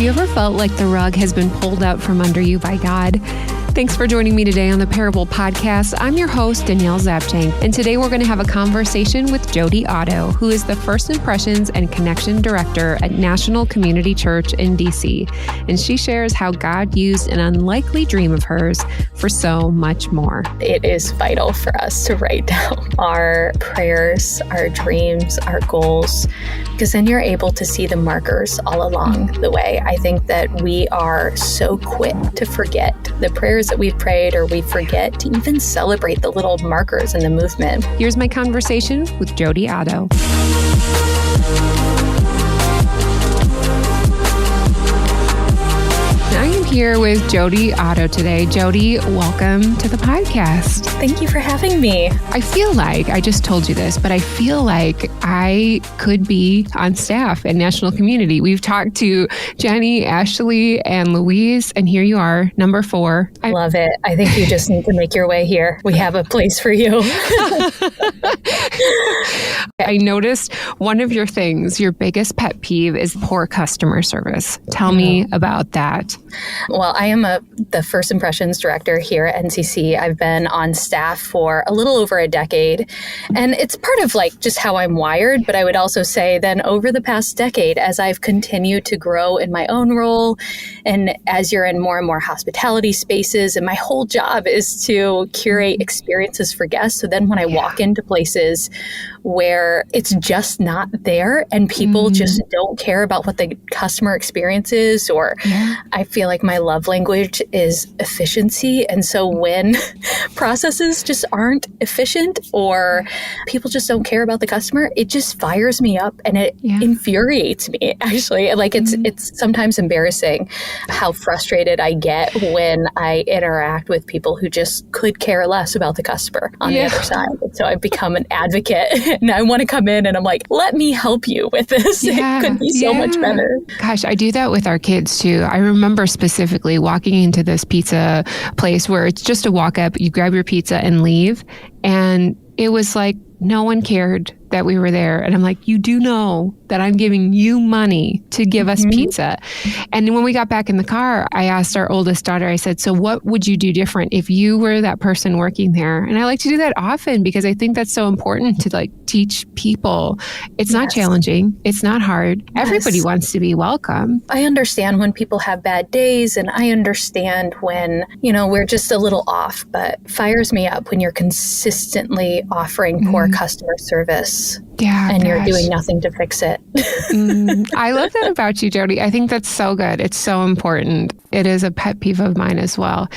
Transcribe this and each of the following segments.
you ever felt like the rug has been pulled out from under you by God? Thanks for joining me today on the Parable Podcast. I'm your host, Danielle Zapchenk, and today we're going to have a conversation with Jodi Otto, who is the First Impressions and Connection Director at National Community Church in DC. And she shares how God used an unlikely dream of hers for so much more. It is vital for us to write down our prayers, our dreams, our goals, because then you're able to see the markers all along the way. I think that we are so quick to forget the prayers that we've prayed, or we forget to even celebrate the little markers in the movement. Here's my conversation with Jodi Otto. I am here with Jodi Otto today. Jodi, welcome to the podcast. Thank you for having me. I feel like, I just told you this, but I feel like I could be on staff at National Community. We've talked to Jenny, Ashley, and Louise, and here you are, number 4. I love it. I think you just need to make your way here. We have a place for you. I noticed one of your things, your biggest pet peeve is poor customer service. Tell me about that. Well, I am the First Impressions Director here at NCC. I've been on staff for a little over a decade, and it's part of just how I'm wired. But I would also say then over the past decade, as I've continued to grow in my own role, and as you're in more and more hospitality spaces, and my whole job is to curate experiences for guests. So then when I walk into places where it's just not there and people just don't care about what the customer experience is, or I feel like my love language is efficiency. And so when processes just aren't efficient or people just don't care about the customer, it just fires me up and it infuriates me, actually. It's sometimes embarrassing how frustrated I get when I interact with people who just could care less about the customer on the other side. And so I've become an advocate and I want to come in and I'm like, let me help you with this. It could be so much better. Gosh, I do that with our kids too. I remember specifically walking into this pizza place where it's just a walk up, you grab your pizza and leave. And it was like, no one cared that we were there. And I'm like, you do know that I'm giving you money to give us pizza. And when we got back in the car, I asked our oldest daughter, I said, so what would you do different if you were that person working there? And I like to do that often because I think that's so important to teach people. It's not challenging. It's not hard. Everybody wants to be welcome. I understand when people have bad days, and I understand when, we're just a little off, but fires me up when you're consistently offering poor customer service. And you're doing nothing to fix it. I love that about you, Jodi. I think that's so good. It's so important. It is a pet peeve of mine as well.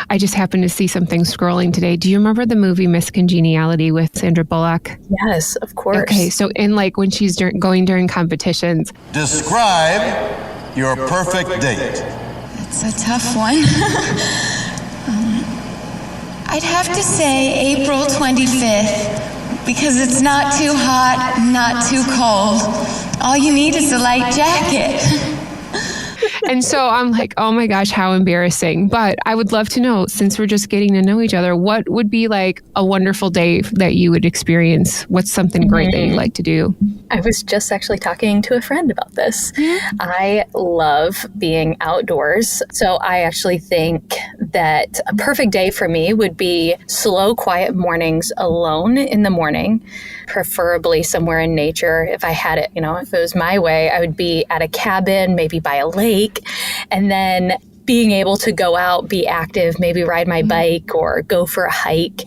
I just happened to see something scrolling today. Do you remember the movie Miss Congeniality with Sandra Bullock? Yes, of course. Okay, so in when she's going during competitions. Describe your perfect date. It's a tough one. I'd have to say April 25th. Because it's not too hot, not too cold. All you need is a light jacket. And so I'm like, oh my gosh, how embarrassing. But I would love to know, since we're just getting to know each other, what would be a wonderful day that you would experience? What's something great that you'd like to do? I was just actually talking to a friend about this. I love being outdoors. So I actually think that a perfect day for me would be slow, quiet mornings alone in the morning, preferably somewhere in nature. If I had it, if it was my way, I would be at a cabin, maybe by a lake, and then being able to go out, be active, maybe ride my bike or go for a hike,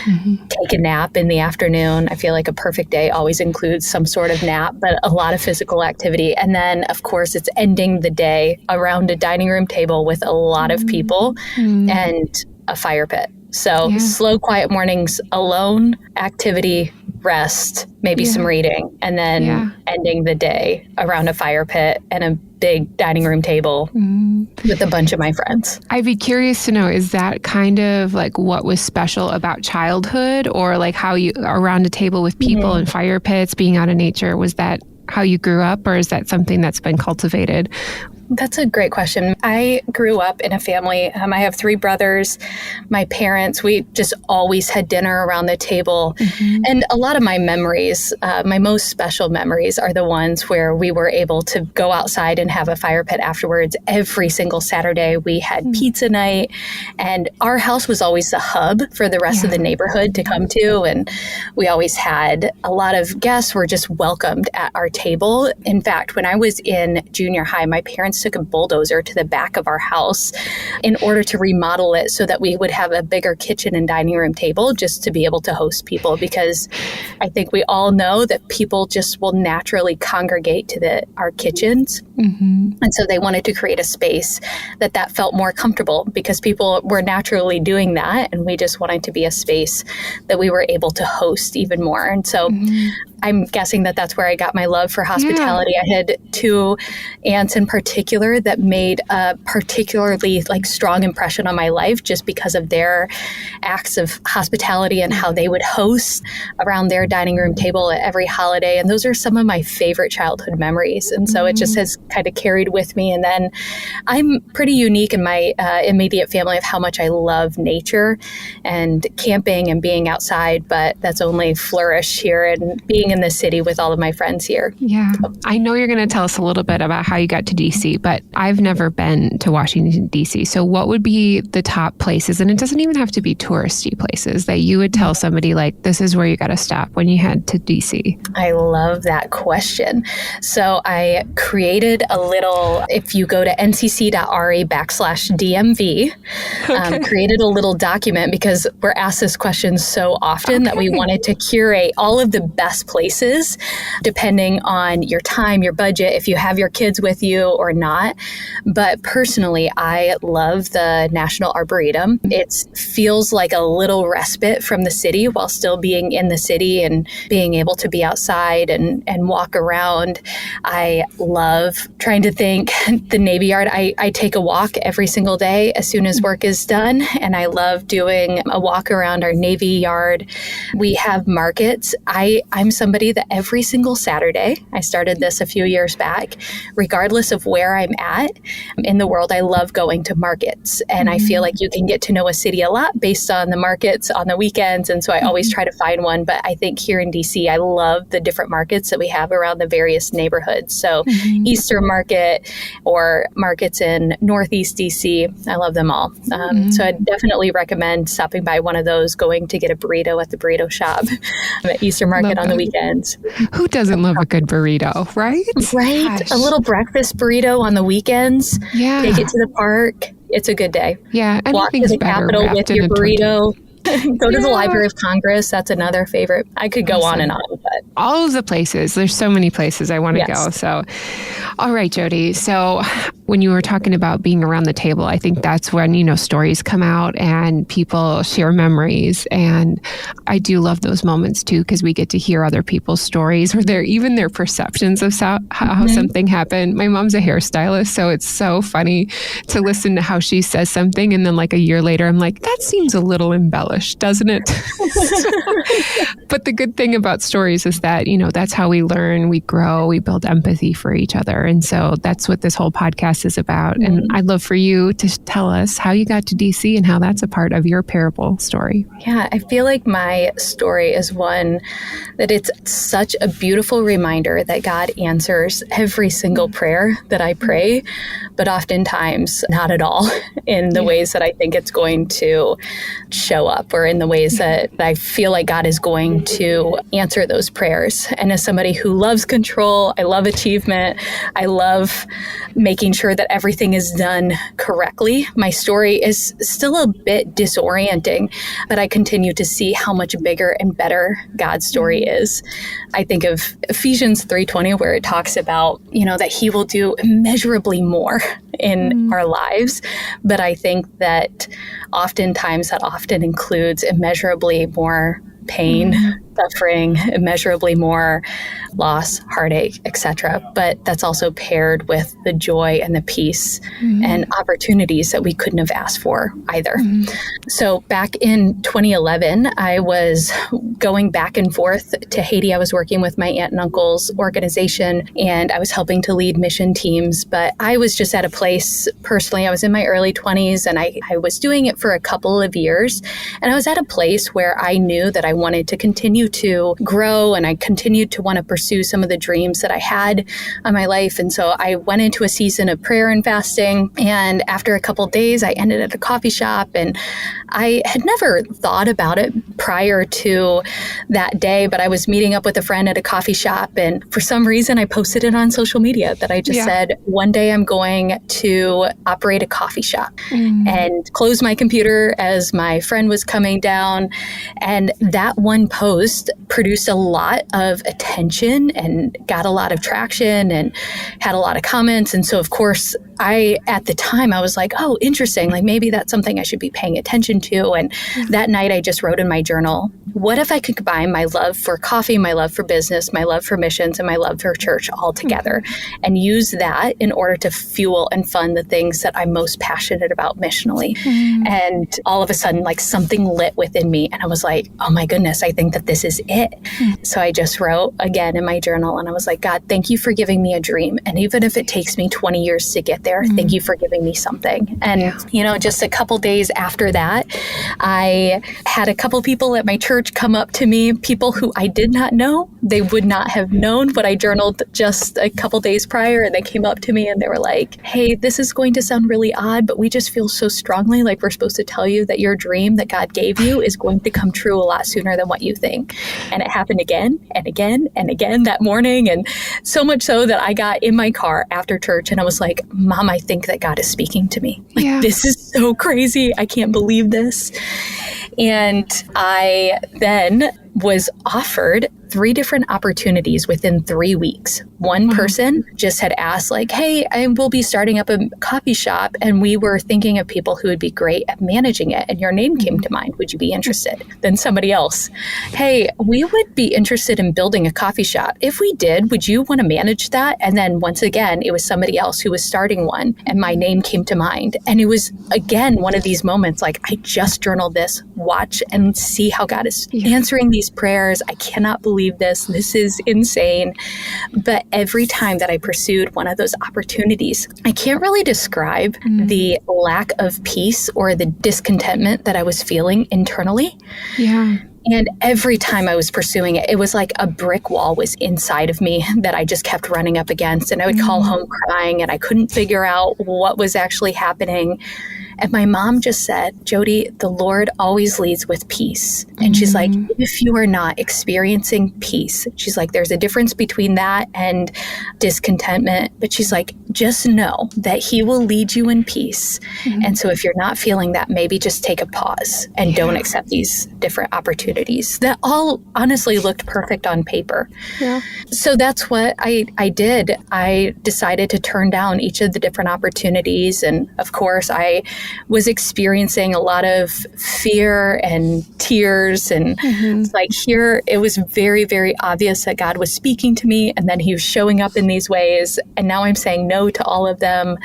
take a nap in the afternoon. I feel like a perfect day always includes some sort of nap, but a lot of physical activity. And then, of course, it's ending the day around a dining room table with a lot of people and a fire pit. So slow, quiet mornings, alone, activity, rest, maybe some reading, and then ending the day around a fire pit and a big dining room table with a bunch of my friends. I'd be curious to know, is that kind of what was special about childhood, or how you around a table with people and fire pits, being out in nature? Was that how you grew up, or is that something that's been cultivated? That's a great question. I grew up in a family. I have 3 brothers. My parents, we just always had dinner around the table. And a lot of my memories, my most special memories are the ones where we were able to go outside and have a fire pit afterwards. Every single Saturday, we had pizza night. And our house was always the hub for the rest of the neighborhood to come to. And we always had a lot of guests were just welcomed at our table. In fact, when I was in junior high, my parents took a bulldozer to the back of our house in order to remodel it so that we would have a bigger kitchen and dining room table just to be able to host people, because I think we all know that people just will naturally congregate to our kitchens. And so they wanted to create a space that felt more comfortable, because people were naturally doing that. And we just wanted to be a space that we were able to host even more. And so I'm guessing that that's where I got my love for hospitality. I had 2 aunts in particular that made a particularly strong impression on my life just because of their acts of hospitality and how they would host around their dining room table at every holiday. And those are some of my favorite childhood memories. And so it just has kind of carried with me. And then I'm pretty unique in my immediate family of how much I love nature and camping and being outside, but that's only flourished here and being in the city with all of my friends here. Yeah. I know you're going to tell us a little bit about how you got to DC, but I've never been to Washington, DC. So what would be the top places, and it doesn't even have to be touristy places, that you would tell somebody this is where you got to stop when you head to DC? I love that question. So I created a little, if you go to ncc.re/DMV, created a little document because we're asked this question so often that we wanted to curate all of the best places depending on your time, your budget, if you have your kids with you or not. But personally, I love the National Arboretum. It feels like a little respite from the city while still being in the city and being able to be outside and walk around. I love trying to think the Navy Yard. I take a walk every single day as soon as work is done, and I love doing a walk around our Navy Yard. We have markets. I'm somebody that every single Saturday, I started this a few years back, regardless of where I'm at in the world, I love going to markets. And I feel like you can get to know a city a lot based on the markets on the weekends. And so I always try to find one. But I think here in DC, I love the different markets that we have around the various neighborhoods. So Easter Market or markets in Northeast DC, I love them all. So I definitely recommend stopping by one of those, going to get a burrito at the burrito shop at Easter Market on the weekends. Who doesn't love a good burrito, right? Right. Gosh. A little breakfast burrito on the weekends. Yeah. Take it to the park. It's a good day. Yeah. Walk to the Capitol with your burrito. Go to the Library of Congress. That's another favorite. I could go on and on, but all of the places. There's so many places I want to go. So, all right, Jodi. So when you were talking about being around the table, I think that's when, stories come out and people share memories. And I do love those moments too, because we get to hear other people's stories or even their perceptions of how something happened. My mom's a hairstylist, so it's so funny to listen to how she says something. And then a year later, I'm like, that seems a little embellished, doesn't it? But the good thing about stories is that, that's how we learn, we grow, we build empathy for each other. And so that's what this whole podcast is about. And I'd love for you to tell us how you got to DC and how that's a part of your parable story. Yeah, I feel like my story is one that it's such a beautiful reminder that God answers every single prayer that I pray, but oftentimes not at all in the ways that I think it's going to show up, or in the ways that I feel like God is going to answer those prayers. And as somebody who loves control, I love achievement, I love making sure that everything is done correctly, my story is still a bit disorienting, but I continue to see how much bigger and better God's story is. I think of Ephesians 3:20, where it talks about, that he will do immeasurably more in our lives. But I think that oftentimes that often includes immeasurably more pain, suffering, immeasurably more loss, heartache, etc. But that's also paired with the joy and the peace and opportunities that we couldn't have asked for either. So back in 2011, I was going back and forth to Haiti. I was working with my aunt and uncle's organization, and I was helping to lead mission teams. But I was just at a place, personally, I was in my early 20s, and I was doing it for a couple of years. And I was at a place where I knew that I wanted to continue to grow, and I continued to want to pursue some of the dreams that I had on my life. And so I went into a season of prayer and fasting. And after a couple of days, I ended at a coffee shop, and I had never thought about it prior to that day, but I was meeting up with a friend at a coffee shop, and for some reason I posted it on social media that I just said, one day I'm going to operate a coffee shop, and closed my computer as my friend was coming down. And that one post produced a lot of attention and got a lot of traction and had a lot of comments. And so of course at the time I was like, oh, interesting. Like maybe that's something I should be paying attention to. And that night I just wrote in my journal, what if I could combine my love for coffee, my love for business, my love for missions, and my love for church all together, and use that in order to fuel and fund the things that I'm most passionate about missionally. And all of a sudden, like something lit within me. And I was like, oh my goodness, I think that this is it. So I just wrote again in my journal, and I was like, God, thank you for giving me a dream. And even if it takes me 20 years to get there, thank you for giving me something. And, just a couple days after that, I had a couple people at my church come up to me, people who I did not know. They would not have known what I journaled just a couple days prior. And they came up to me and they were like, hey, this is going to sound really odd, but we just feel so strongly like we're supposed to tell you that your dream that God gave you is going to come true a lot sooner than what you think. And it happened again and again and again that morning. And so much so that I got in my car after church and I was like, Mom, I think that God is speaking to me. Like, this is so crazy. I can't believe this. And I then was offered 3 different opportunities within 3 weeks. One person just had asked like, hey, I will be starting up a coffee shop, and we were thinking of people who would be great at managing it, and your name came to mind. Would you be interested? Then somebody else, hey, we would be interested in building a coffee shop. If we did, would you want to manage that? And then once again, it was somebody else who was starting one, and my name came to mind. And it was, again, one of these moments like, I just journaled this, watch and see how God is answering these prayers. I cannot believe this. This is insane. But every time that I pursued one of those opportunities, I can't really describe the lack of peace or the discontentment that I was feeling internally. And every time I was pursuing it, it was like a brick wall was inside of me that I just kept running up against. And I would call home crying, and I couldn't figure out what was actually happening. And my mom just said, Jodi, the Lord always leads with peace. And she's like, if you are not experiencing peace, she's like, there's a difference between that and discontentment. But she's like, just know that he will lead you in peace. And so if you're not feeling that, maybe just take a pause and don't accept these different opportunities that all honestly looked perfect on paper. So that's what I did. I decided to turn down each of the different opportunities. And of course, I was experiencing a lot of fear and tears. And it's like here, it was very, very obvious that God was speaking to me, and then he was showing up in these ways. And now I'm saying no to all of them.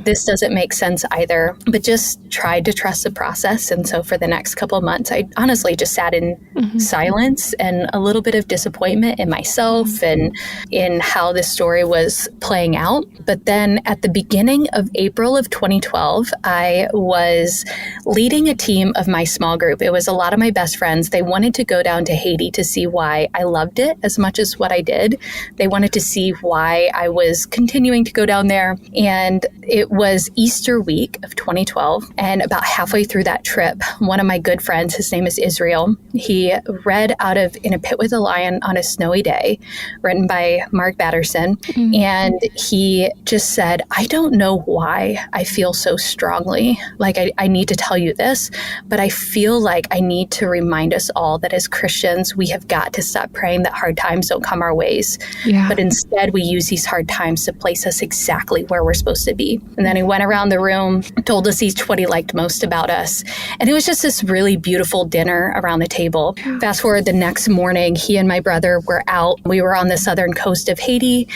This doesn't make sense either, but just tried to trust the process. And so for the next couple of months, I honestly just sat in silence and a little bit of disappointment in myself and in how this story was playing out. But then at the beginning of April of 2012, I was leading a team of my small group. It was a lot of my best friends. They wanted to go down to Haiti to see why I loved it as much as what I did. They wanted to see why I was continuing to go down there. And it was Easter week of 2012. And about halfway through that trip, one of my good friends, his name is Israel, he read out of In a Pit with a Lion on a Snowy Day, written by Mark Batterson. And he just said, I don't know why I feel so strongly family. Like, I need to tell you this, but I feel like I need to remind us all that as Christians, we have got to stop praying that hard times don't come our ways. Yeah. But instead, we use these hard times to place us exactly where we're supposed to be. And then he went around the room, told us each what he liked most about us. And it was just this really beautiful dinner around the table. Fast forward the next morning, he and my brother were out. We were on the southern coast of Haiti,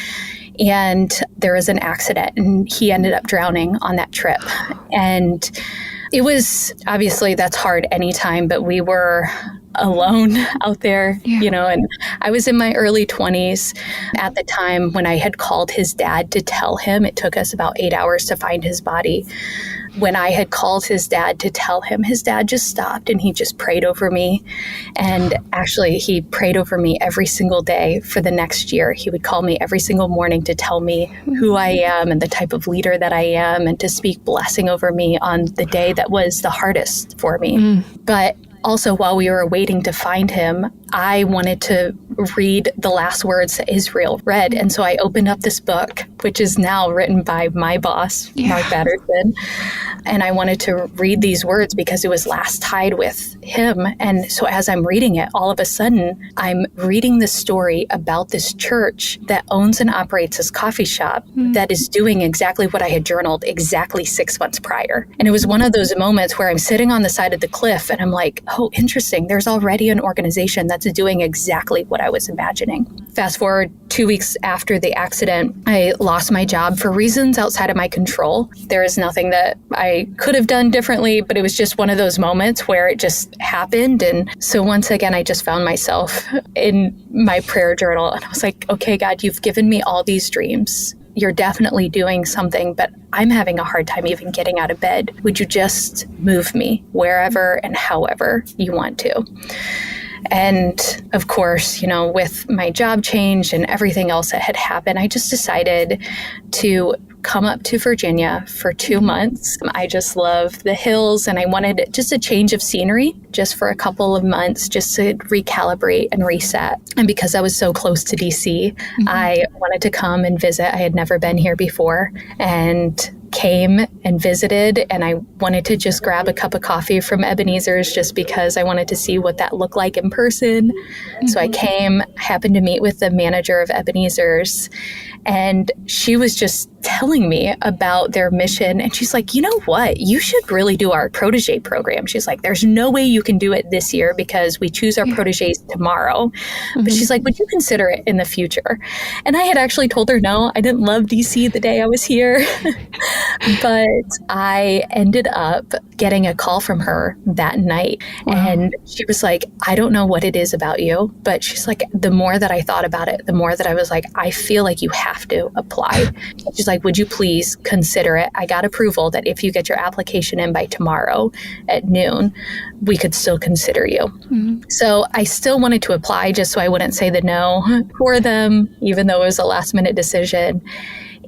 and there was an accident, and he ended up drowning on that trip. And it was, obviously, that's hard anytime, but we were alone out there, and I was in my early 20s at the time when I had called his dad to tell him. It took us about 8 hours to find his body. When I had called his dad to tell him, his dad just stopped and he just prayed over me. And actually, he prayed over me every single day for the next year. He would call me every single morning to tell me who I am and the type of leader that I am, and to speak blessing over me on the day that was the hardest for me. But also, while we were waiting to find him, I wanted to read the last words that Israel read. And so I opened up this book, which is now written by my boss, Mark Batterson. And I wanted to read these words because it was last tied with him. And so as I'm reading it, all of a sudden, I'm reading the story about this church that owns and operates this coffee shop that is doing exactly what I had journaled exactly 6 months prior. And it was one of those moments where I'm sitting on the side of the cliff and I'm like, oh, interesting. There's already an organization that's doing exactly what I was imagining. Fast forward 2 weeks after the accident, I lost my job for reasons outside of my control. There is nothing that I could have done differently, but it was just one of those moments where it just happened. And so once again, I just found myself in my prayer journal and I was like, okay, God, you've given me all these dreams. You're definitely doing something, but I'm having a hard time even getting out of bed. Would you just move me wherever and however you want to? And of course, with my job change and everything else that had happened, I just decided to come up to Virginia for 2 months. I just love the hills and I wanted just a change of scenery just for a couple of months, just to recalibrate and reset. And because I was so close to DC, I wanted to come and visit. I had never been here before and came and visited, and I wanted to just grab a cup of coffee from Ebenezer's just because I wanted to see what that looked like in person. So I came, happened to meet with the manager of Ebenezer's, and she was just telling me about their mission. And she's like, you know what? You should really do our protege program. She's like, there's no way you can do it this year because we choose our proteges tomorrow. But she's like, would you consider it in the future? And I had actually told her no. I didn't love DC the day I was here. But I ended up getting a call from her that night. And she was like, I don't know what it is about you, but she's like, the more that I thought about it, the more that I was like, I feel like you have to apply. She's like, would you please consider it? I got approval that if you get your application in by tomorrow at noon, we could still consider you. So I still wanted to apply just so I wouldn't say the no for them, even though it was a last minute decision.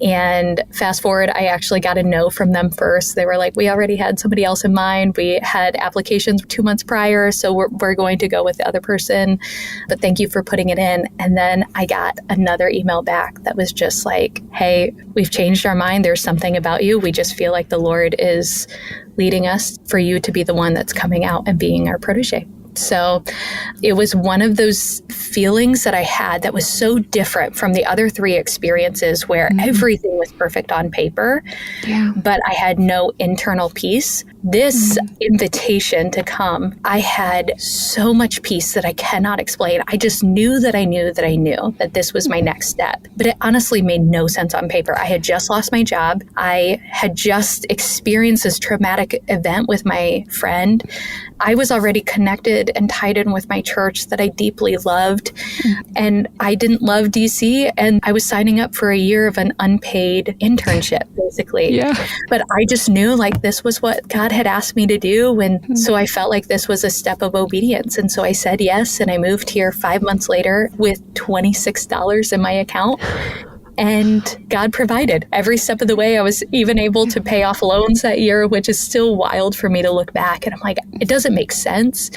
And fast forward, I actually got a no from them first. They were like, we already had somebody else in mind. We had applications 2 months prior, so we're going to go with the other person. But thank you for putting it in. And then I got another email back that was just like, hey, we've changed our mind. There's something about you. We just feel like the Lord is leading us for you to be the one that's coming out and being our protege. So it was one of those feelings that I had that was so different from the other 3 experiences where everything was perfect on paper, but I had no internal peace. This invitation to come, I had so much peace that I cannot explain. I just knew that I knew that I knew that this was my next step. But it honestly made no sense on paper. I had just lost my job. I had just experienced this traumatic event with my friend. I was already connected and tied in with my church that I deeply loved. And I didn't love DC. And I was signing up for a year of an unpaid internship, basically. But I just knew like this was what God had asked me to do. And so I felt like this was a step of obedience. And so I said yes. And I moved here 5 months later with $26 in my account. And God provided every step of the way. I was even able to pay off loans that year, which is still wild for me to look back. And I'm like, it doesn't make sense,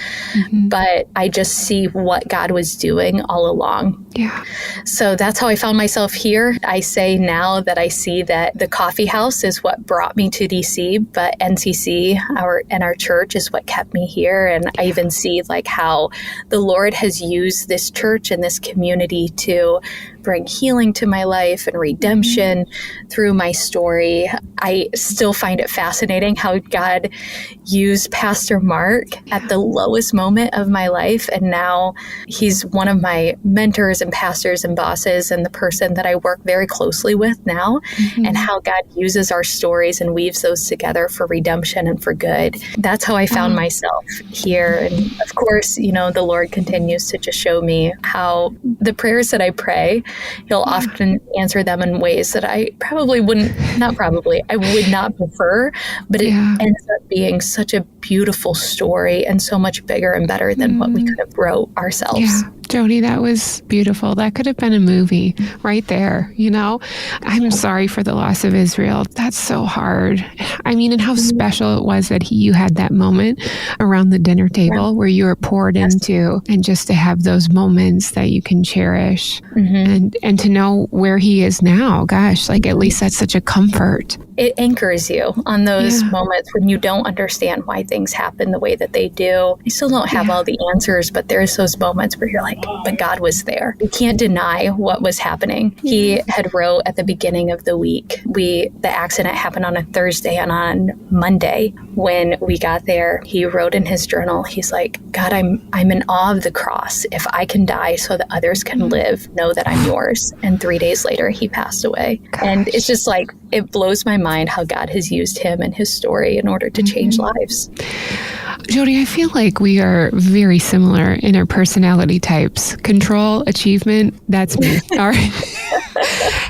but I just see what God was doing all along. Yeah. So that's how I found myself here. I say now that I see that the coffee house is what brought me to DC, but NCC and our church is what kept me here. And I even see like how the Lord has used this church and this community to bring healing to my life and redemption through my story. I still find it fascinating how God used Pastor Mark at the lowest moment of my life. And now he's one of my mentors and pastors and bosses and the person that I work very closely with now, and how God uses our stories and weaves those together for redemption and for good. That's how I found myself here. And of course, you know, the Lord continues to just show me how the prayers that I pray, He'll often answer them in ways that I I would not prefer, but it ends up being such a beautiful story and so much bigger and better than what we could have wrote ourselves. Yeah. Jodi, that was beautiful. That could have been a movie right there. You know, I'm sorry for the loss of Israel. That's so hard. I mean, and how special it was that you had that moment around the dinner table where you were poured into, and just to have those moments that you can cherish and to know where he is now. Gosh, like at least that's such a comfort. It anchors you on those moments when you don't understand why things happen the way that they do. You still don't have all the answers, but there's those moments where you're like, but God was there. You can't deny what was happening. He had wrote at the beginning of the week, the accident happened on a Thursday, and on Monday when we got there, he wrote in his journal, he's like, God, I'm in awe of the cross. If I can die so that others can live, know that I'm yours. And 3 days later, he passed away. Gosh. And it's just like, it blows my mind how God has used him and his story in order to change lives. Jodi, I feel like we are very similar in our personality types. Control, achievement, that's me. All right.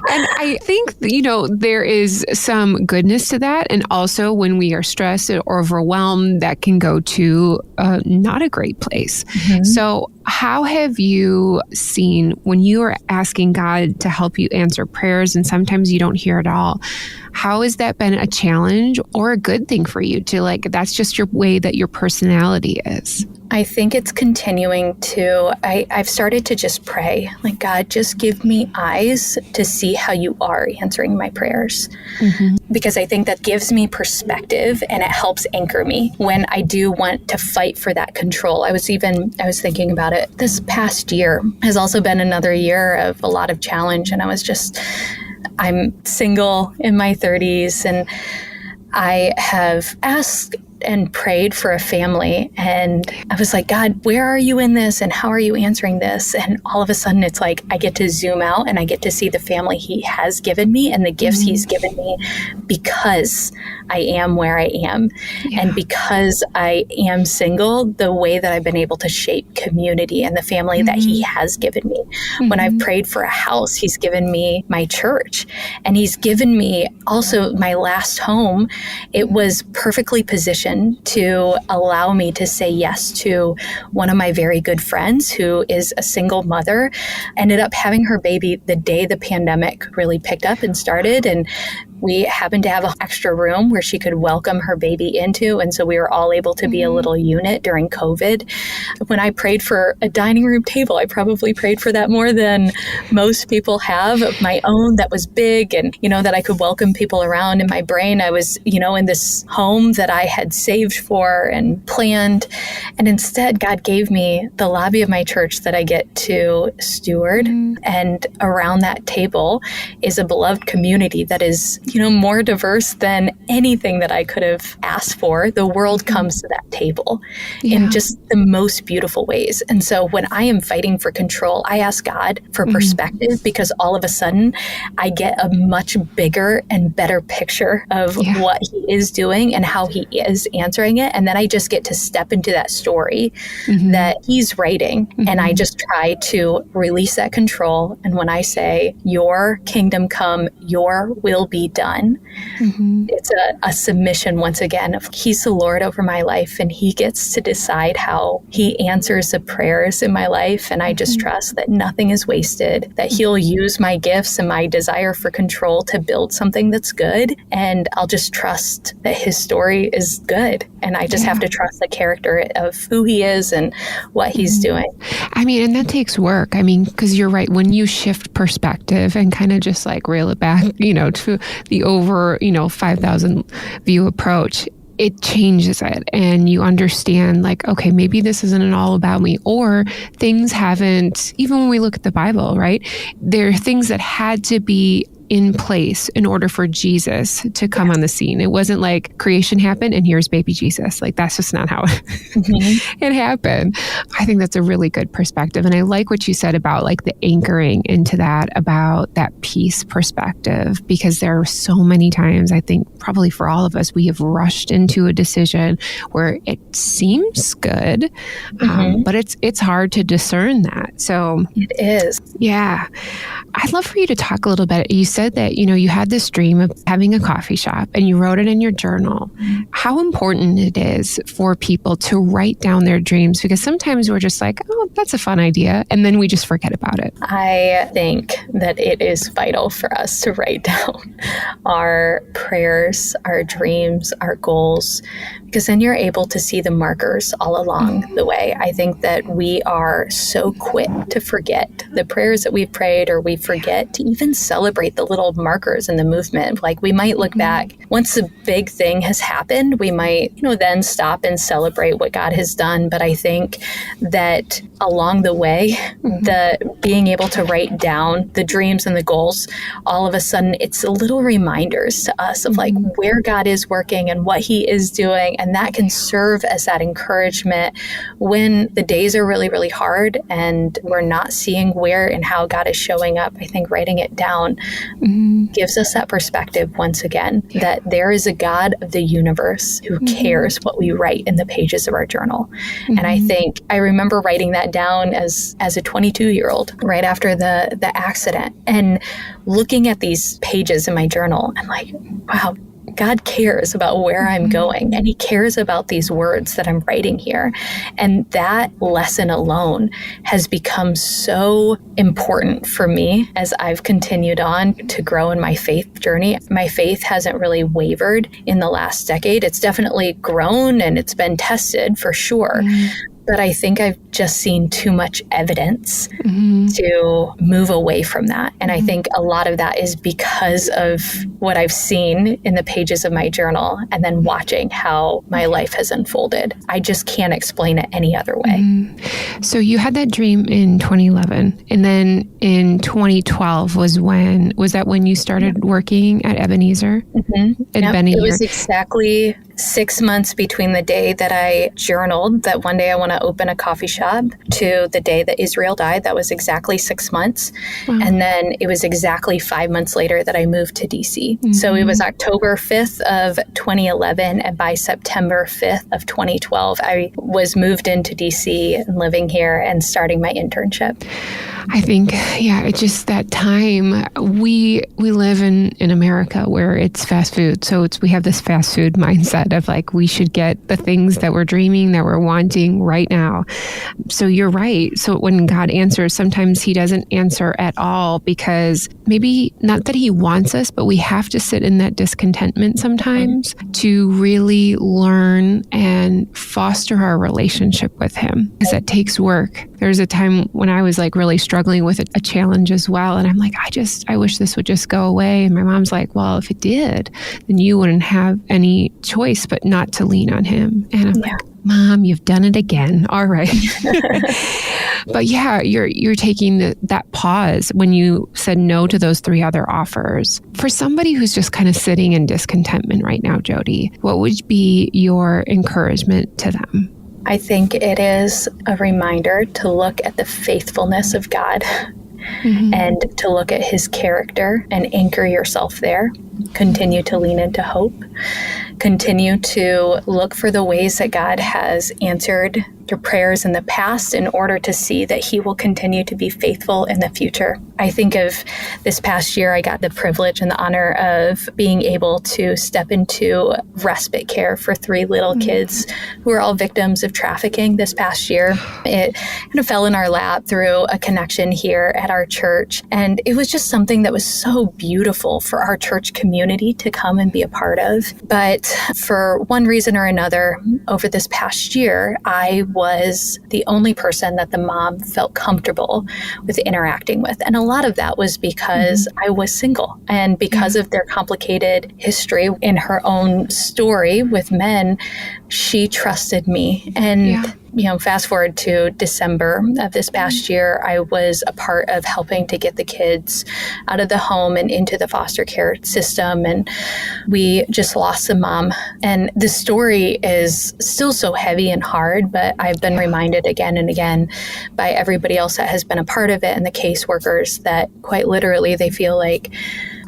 And I think, you know, there is some goodness to that. And also when we are stressed or overwhelmed, that can go to not a great place. So how have you seen when you are asking God to help you answer prayers and sometimes you don't hear it all? How has that been a challenge or a good thing for you to that's just your way that your personality is? I think it's continuing to, I've started to just pray, like, God, just give me eyes to see how you are answering my prayers. Because I think that gives me perspective and it helps anchor me when I do want to fight for that control. I was thinking about it. This past year has also been another year of a lot of challenge. And I'm single in my 30s, and I have asked and prayed for a family. And I was like, God, where are you in this? And how are you answering this? And all of a sudden it's like, I get to zoom out and I get to see the family he has given me and the gifts he's given me because I am where I am. And because I am single, the way that I've been able to shape community and the family that he has given me. When I've prayed for a house, he's given me my church, and he's given me also my last home. It was perfectly positioned to allow me to say yes to one of my very good friends who is a single mother, ended up having her baby the day the pandemic really picked up and started. And we happened to have an extra room where she could welcome her baby into. And so we were all able to be a little unit during COVID. When I prayed for a dining room table, I probably prayed for that more than most people have, of my own that was big and, that I could welcome people around. In my brain, I was, in this home that I had saved for and planned. And instead, God gave me the lobby of my church that I get to steward. And around that table is a beloved community that is, more diverse than anything that I could have asked for. The world comes to that table in just the most beautiful ways. And so when I am fighting for control, I ask God for perspective, because all of a sudden I get a much bigger and better picture of what he is doing and how he is answering it. And then I just get to step into that story that he's writing. And I just try to release that control. And when I say, your kingdom come, your will be done. It's a submission once again of he's the Lord over my life, and he gets to decide how he answers the prayers in my life. And I just trust that nothing is wasted, that he'll use my gifts and my desire for control to build something that's good. And I'll just trust that his story is good. And I just have to trust the character of who he is and what he's doing. I mean, and that takes work. I mean, because you're right. When you shift perspective and kind of just like reel it back, to the over, 5,000 view approach, it changes it. And you understand like, okay, maybe this isn't all about me, or things haven't, even when we look at the Bible, right? There are things that had to be in place in order for Jesus to come on the scene. It wasn't like creation happened and here's baby Jesus. Like that's just not how it happened. I think that's a really good perspective. And I like what you said about like the anchoring into that, about that peace perspective, because there are so many times, I think probably for all of us, we have rushed into a decision where it seems good, but it's hard to discern that. So it is. Yeah. I'd love for you to talk a little bit. You said that, you had this dream of having a coffee shop and you wrote it in your journal. How important it is for people to write down their dreams, because sometimes we're just like, oh, that's a fun idea. And then we just forget about it. I think that it is vital for us to write down our prayers, our dreams, our goals, because then you're able to see the markers all along the way. I think that we are so quick to forget the prayers that we've prayed, or we forget to even celebrate the little markers in the movement. Like we might look back once the big thing has happened, we might, then stop and celebrate what God has done. But I think that along the way, the being able to write down the dreams and the goals, all of a sudden it's little reminders to us of like where God is working and what he is doing. And that can serve as that encouragement when the days are really, really hard and we're not seeing where and how God is showing up. I think writing it down gives us that perspective once again, that there is a God of the universe who cares what we write in the pages of our journal. And I think I remember writing that down as a 22-year-old right after the accident, and looking at these pages in my journal, I'm like, wow, God cares about where I'm going, and he cares about these words that I'm writing here. And that lesson alone has become so important for me as I've continued on to grow in my faith journey. My faith hasn't really wavered in the last decade. It's definitely grown and it's been tested for sure. But I think I've just seen too much evidence to move away from that. And I think a lot of that is because of what I've seen in the pages of my journal and then watching how my life has unfolded. I just can't explain it any other way. So you had that dream in 2011. And then in 2012 was that when you started working at Ebenezer? It was exactly 6 months between the day that I journaled that one day I want to open a coffee shop to the day that Israel died. That was exactly 6 months. Wow. And then it was exactly 5 months later that I moved to DC. So it was October 5th of 2011. And by September 5th of 2012, I was moved into DC and living here and starting my internship. I think, it's just that time. We live in America where it's fast food. So we have this fast food mindset of like, we should get the things that we're dreaming, that we're wanting right now. So you're right. So when God answers, sometimes he doesn't answer at all, because maybe not that he wants us, but we have to sit in that discontentment sometimes to really learn and foster our relationship with him, because that takes work. There's a time when I was like really struggling with a challenge as well. And I'm like, I wish this would just go away. And my mom's like, well, if it did, then you wouldn't have any choice but not to lean on him. And I'm like, Mom, you've done it again. All right. But you're taking that pause when you said no to those 3 other offers. For somebody who's just kind of sitting in discontentment right now, Jodi, what would be your encouragement to them? I think it is a reminder to look at the faithfulness of God and to look at his character and anchor yourself there. Continue to lean into hope. Continue to look for the ways that God has answered your prayers in the past in order to see that he will continue to be faithful in the future. I think of this past year, I got the privilege and the honor of being able to step into respite care for 3 little kids who are all victims of trafficking this past year. It kind of fell in our lap through a connection here at our church. And it was just something that was so beautiful for our church community to come and be a part of. But for one reason or another, over this past year, I was the only person that the mom felt comfortable with interacting with. And a lot of that was because I was single, and because of their complicated history in her own story with men, she trusted me. And fast forward to December of this past year, I was a part of helping to get the kids out of the home and into the foster care system. And we just lost a mom. And the story is still so heavy and hard, but I've been reminded again and again by everybody else that has been a part of it and the caseworkers that quite literally they feel like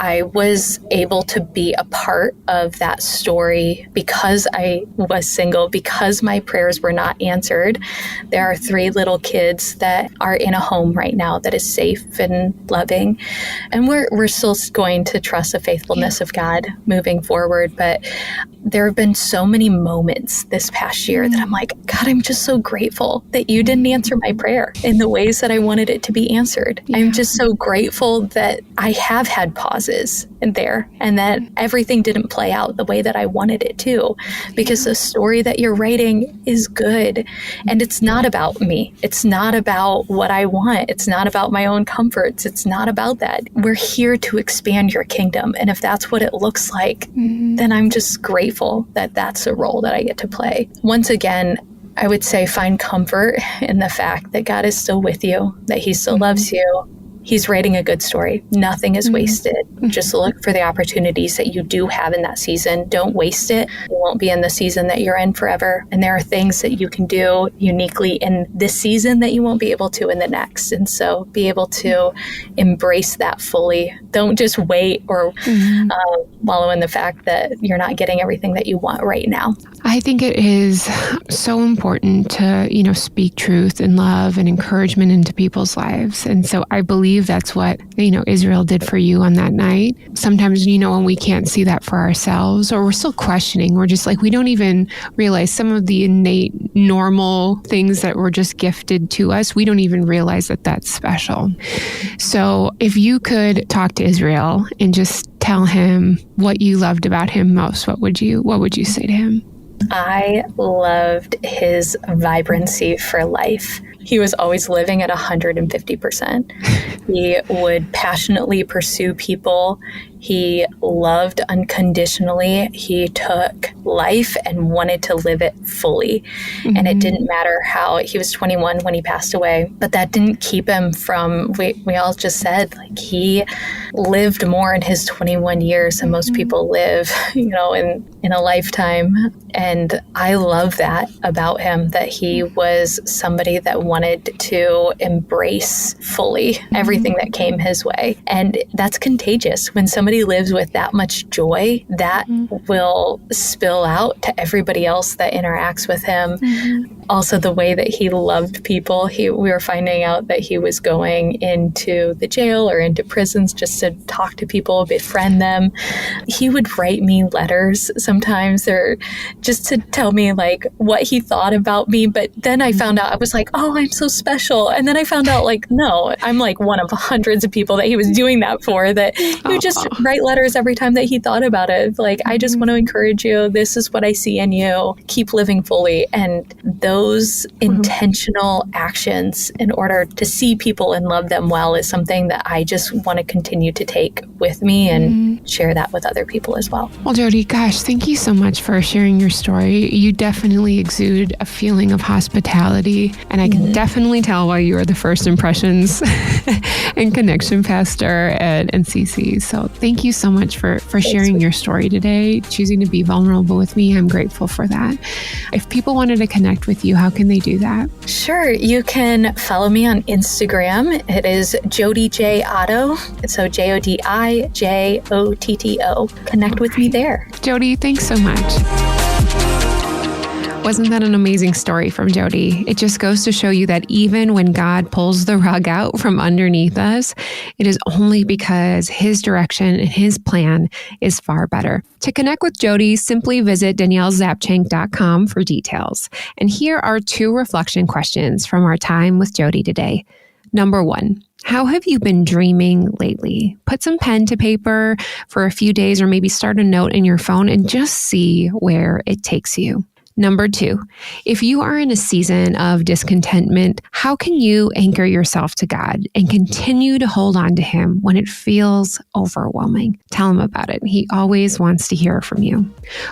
I was able to be a part of that story because I was single, because my prayers were not answered. There are 3 little kids that are in a home right now that is safe and loving. And we're still going to trust the faithfulness of God moving forward. But there have been so many moments this past year that I'm like, God, I'm just so grateful that you didn't answer my prayer in the ways that I wanted it to be answered. I'm just so grateful that I have had pauses in there and that everything didn't play out the way that I wanted it to, because the story that you're writing is good. And it's not about me. It's not about what I want. It's not about my own comforts. It's not about that. We're here to expand your kingdom. And if that's what it looks like, then I'm just grateful that that's a role that I get to play. Once again, I would say find comfort in the fact that God is still with you, that he still loves you. He's writing a good story. Nothing is wasted. Just look for the opportunities that you do have in that season. Don't waste it. You won't be in the season that you're in forever. And there are things that you can do uniquely in this season that you won't be able to in the next. And so be able to embrace that fully. Don't just wait or wallow in the fact that you're not getting everything that you want right now. I think it is so important to, speak truth and love and encouragement into people's lives. And so I believe that's what, Israel did for you on that night. Sometimes, when we can't see that for ourselves, or we're still questioning, we're just like, we don't even realize some of the innate normal things that were just gifted to us. We don't even realize that that's special. So if you could talk to Israel and just tell him what you loved about him most, what would you say to him? I loved his vibrancy for life. He was always living at 150%. He would passionately pursue people. He loved unconditionally. He took life and wanted to live it fully. And it didn't matter how he was 21 when he passed away, but that didn't keep him from, we all just said, like, he lived more in his 21 years than most people live, in a lifetime. And I love that about him, that he was somebody that wanted to embrace fully everything that came his way. And that's contagious. When somebody lives with that much joy, that will spill out to everybody else that interacts with him. Also, the way that he loved people. We were finding out that he was going into the jail or into prisons just to talk to people, befriend them. He would write me letters sometimes, or just to tell me like what he thought about me. But then I found out, I was like, oh, I'm so special. And then I found out, like, no, I'm like one of hundreds of people that he was doing that for, that he would just write letters every time that he thought about it. Like, I just want to encourage you. This is what I see in you. Keep living fully. And those intentional actions in order to see people and love them well is something that I just want to continue to take with me and share that with other people as well. Well, Jodi, gosh, thank you so much for sharing your story. You definitely exude a feeling of hospitality, and I can definitely tell why you are the first impressions and connection pastor at NCC. So thank you so much for sharing your story today, choosing to be vulnerable with me. I'm grateful for that. If people wanted to connect with you, how can they do that? Sure. You can follow me on Instagram. It is Jodi J. Otto. So JODIJOTTO. Connect with me there. Jodi, thanks so much. Wasn't that an amazing story from Jodi? It just goes to show you that even when God pulls the rug out from underneath us, it is only because his direction and his plan is far better. To connect with Jodi, simply visit daniellezapchenk.com for details. And here are 2 reflection questions from our time with Jodi today. Number 1, how have you been dreaming lately? Put some pen to paper for a few days, or maybe start a note in your phone and just see where it takes you. Number 2, if you are in a season of discontentment, how can you anchor yourself to God and continue to hold on to him when it feels overwhelming? Tell him about it. He always wants to hear from you.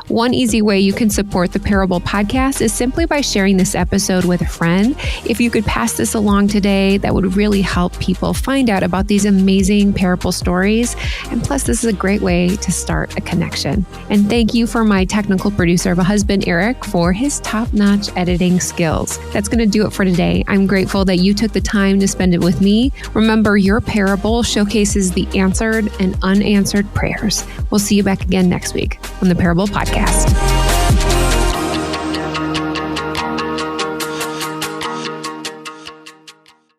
One easy way you can support the Parable Podcast is simply by sharing this episode with a friend. If you could pass this along today, that would really help people find out about these amazing parable stories. And plus, this is a great way to start a connection. And thank you for my technical producer of a husband, Eric, for his top-notch editing skills. That's going to do it for today. I'm grateful that you took the time to spend it with me. Remember, your parable showcases the answered and unanswered prayers. We'll see you back again next week on the Parable Podcast.